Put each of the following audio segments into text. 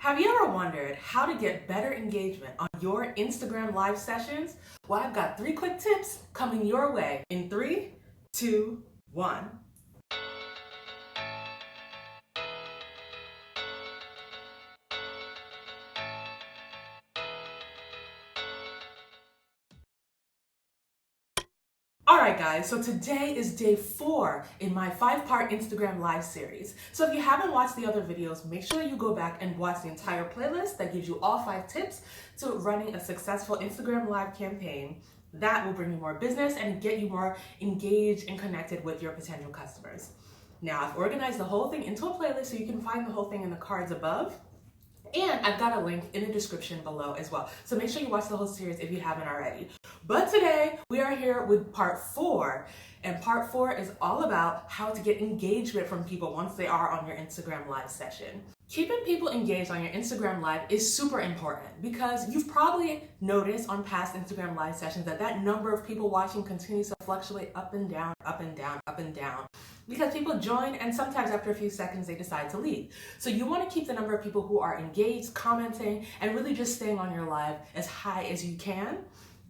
Have you ever wondered how to get better engagement on your Instagram live sessions? Well, I've got 3 quick tips coming your way in 3, 2, 1. Alright guys, so today is day 4 in my 5-part Instagram live series. So if you haven't watched the other videos, make sure you go back and watch the entire playlist that gives you all 5 tips to running a successful Instagram live campaign that will bring you more business and get you more engaged and connected with your potential customers. Now, I've organized the whole thing into a playlist so you can find the whole thing in the cards above. And I've got a link in the description below as well. So make sure you watch the whole series if you haven't already. But today we are here with part 4. And part 4 is all about how to get engagement from people once they are on your Instagram live session. Keeping people engaged on your Instagram live is super important because you've probably noticed on past Instagram live sessions that number of people watching continues to fluctuate up and down, up and down, up and down. Because people join and sometimes after a few seconds they decide to leave. So you want to keep the number of people who are engaged, commenting, and really just staying on your live as high as you can.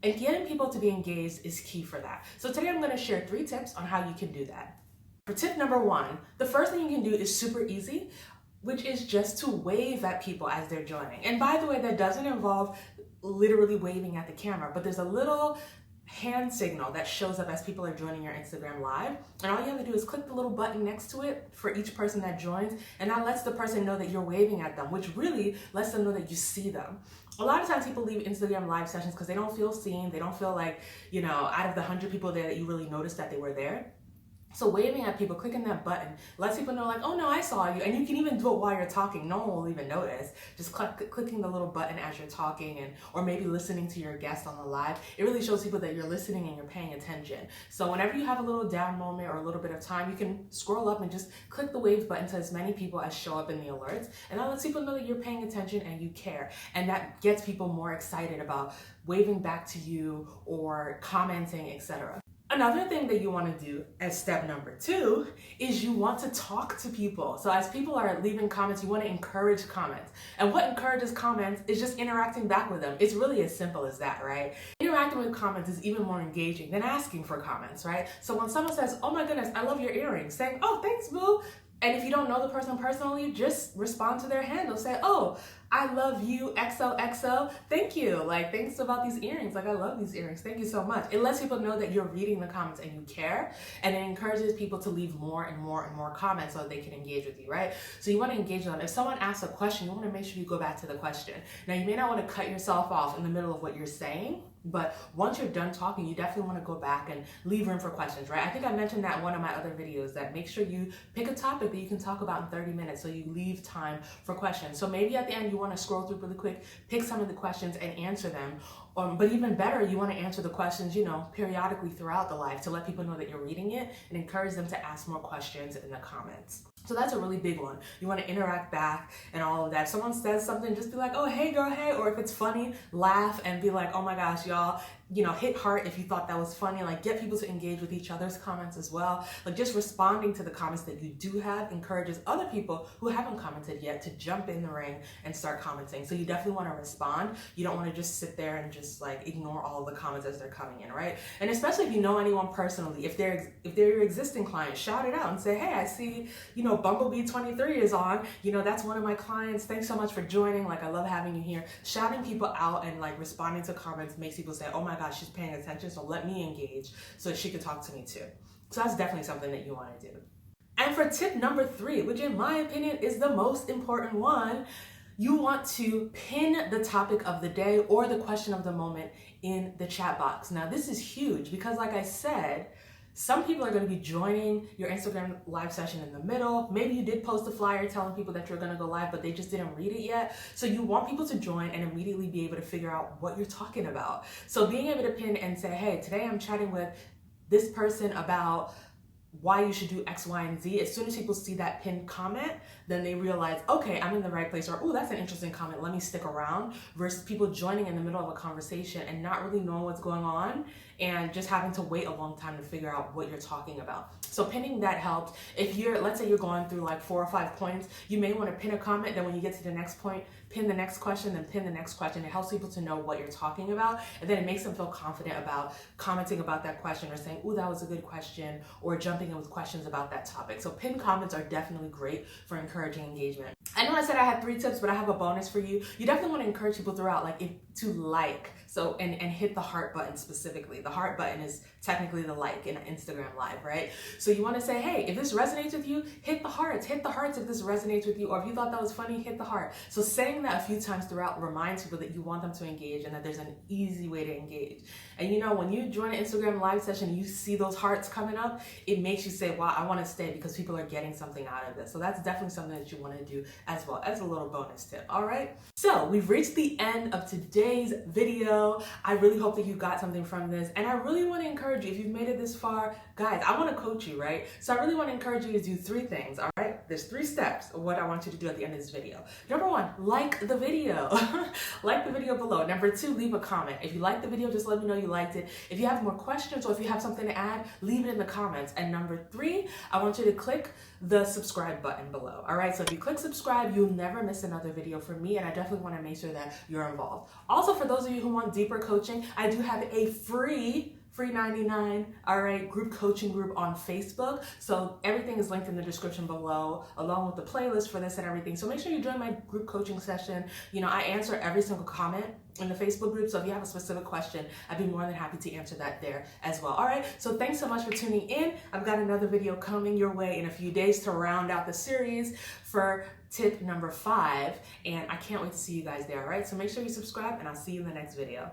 And getting people to be engaged is key for that. So today I'm going to share 3 tips on how you can do that. For tip number 1, the first thing you can do is super easy, which is just to wave at people as they're joining. And by the way, that doesn't involve literally waving at the camera, but there's a little hand signal that shows up as people are joining your Instagram live. And all you have to do is click the little button next to it for each person that joins. And that lets the person know that you're waving at them, which really lets them know that you see them. A lot of times people leave Instagram live sessions because they don't feel seen. They don't feel like, out of the 100 people there that you really noticed that they were there. So waving at people, clicking that button, lets people know like, oh no, I saw you. And you can even do it while you're talking. No one will even notice. Just clicking the little button as you're talking or maybe listening to your guest on the live. It really shows people that you're listening and you're paying attention. So whenever you have a little down moment or a little bit of time, you can scroll up and just click the wave button to as many people as show up in the alerts. And that lets people know that you're paying attention and you care. And that gets people more excited about waving back to you or commenting, etc. Another thing that you want to do as step number 2 is you want to talk to people. So as people are leaving comments, you want to encourage comments. And what encourages comments is just interacting back with them. It's really as simple as that, right? Interacting with comments is even more engaging than asking for comments, right? So when someone says, oh my goodness, I love your earrings, saying, oh, thanks, boo. And if you don't know the person personally, just respond to their handle. Say, oh, I love you, XOXO. Thank you. Like, thanks about these earrings. Like, I love these earrings. Thank you so much. It lets people know that you're reading the comments and you care. And it encourages people to leave more and more and more comments so they can engage with you, right? So you want to engage them. If someone asks a question, you want to make sure you go back to the question. Now, you may not want to cut yourself off in the middle of what you're saying, but once you're done talking, you definitely want to go back and leave room for questions, right? I think I mentioned that in one of my other videos, that make sure you pick a topic that you can talk about in 30 minutes so you leave time for questions. So maybe at the end you want to scroll through really quick, pick some of the questions and answer them. But even better, you want to answer the questions, periodically throughout the live to let people know that you're reading it and encourage them to ask more questions in the comments. So that's a really big one. You want to interact back and all of that. If someone says something, just be like, oh, hey girl, hey. Or if it's funny, laugh and be like, oh my gosh, y'all, hit heart if you thought that was funny. Like, get people to engage with each other's comments as well. Like, just responding to the comments that you do have encourages other people who haven't commented yet to jump in the ring and start commenting. So you definitely want to respond. You don't want to just sit there and just like ignore all the comments as they're coming in, right? And especially if you know anyone personally, if they're your existing client, shout it out and say, hey, I see, Bumblebee 23 is on. That's one of my clients. Thanks so much for joining. Like, I love having you here. Shouting people out and like responding to comments makes people say, oh my gosh, she's paying attention, so let me engage so she can talk to me too. So that's definitely something that you want to do. And for tip number 3, which in my opinion is the most important one, you want to pin the topic of the day or the question of the moment in the chat box. Now, this is huge because, like I said, some people are going to be joining your Instagram live session in the middle. Maybe you did post a flyer telling people that you're going to go live, but they just didn't read it yet. So you want people to join and immediately be able to figure out what you're talking about. So being able to pin and say, hey, today I'm chatting with this person about why you should do X, Y, and Z. As soon as people see that pinned comment, then they realize, okay, I'm in the right place, or oh, that's an interesting comment, let me stick around, versus people joining in the middle of a conversation and not really knowing what's going on and just having to wait a long time to figure out what you're talking about. So pinning that helps. If let's say you're going through like 4 or 5 points, you may want to pin a comment, then when you get to the next point, pin the next question, then pin the next question. It helps people to know what you're talking about, and then it makes them feel confident about commenting about that question or saying, oh, that was a good question, or jumping in with questions about that topic. So pinned comments are definitely great for encouraging engagement. I know I said I had 3 tips, but I have a bonus for you. You definitely want to encourage people throughout, to like. So, and hit the heart button specifically. The heart button is technically the like in an Instagram live, right? So you want to say, hey, if this resonates with you, hit the hearts if this resonates with you, or if you thought that was funny, hit the heart. So saying that a few times throughout reminds people that you want them to engage and that there's an easy way to engage. And when you join an Instagram live session and you see those hearts coming up, it makes you say, wow, I want to stay because people are getting something out of this. So that's definitely something that you want to do as well as a little bonus tip. All right. So we've reached the end of today's video. I really hope that you got something from this. And I really want to encourage you, if you've made it this far, guys, I want to coach you, right? So I really want to encourage you to do 3 things. All right. There's 3 steps of what I want you to do at the end of this video. Number 1, like the video. Like the video below. Number 2, leave a comment. If you like the video, just let me know you liked it. If you have more questions or if you have something to add, leave it in the comments. And number 3, I want you to click the subscribe button below. All right. So if you click subscribe, you'll never miss another video from me. And I definitely want to make sure that you're involved. Also, for those of you who want deeper coaching, I do have a free 99, all right, group coaching group on Facebook. So everything is linked in the description below, along with the playlist for this and everything. So make sure you join my group coaching session. I answer every single comment in the Facebook group. So if you have a specific question, I'd be more than happy to answer that there as well. All right. So thanks so much for tuning in. I've got another video coming your way in a few days to round out the series for tip number 5. And I can't wait to see you guys there. All right. So make sure you subscribe and I'll see you in the next video.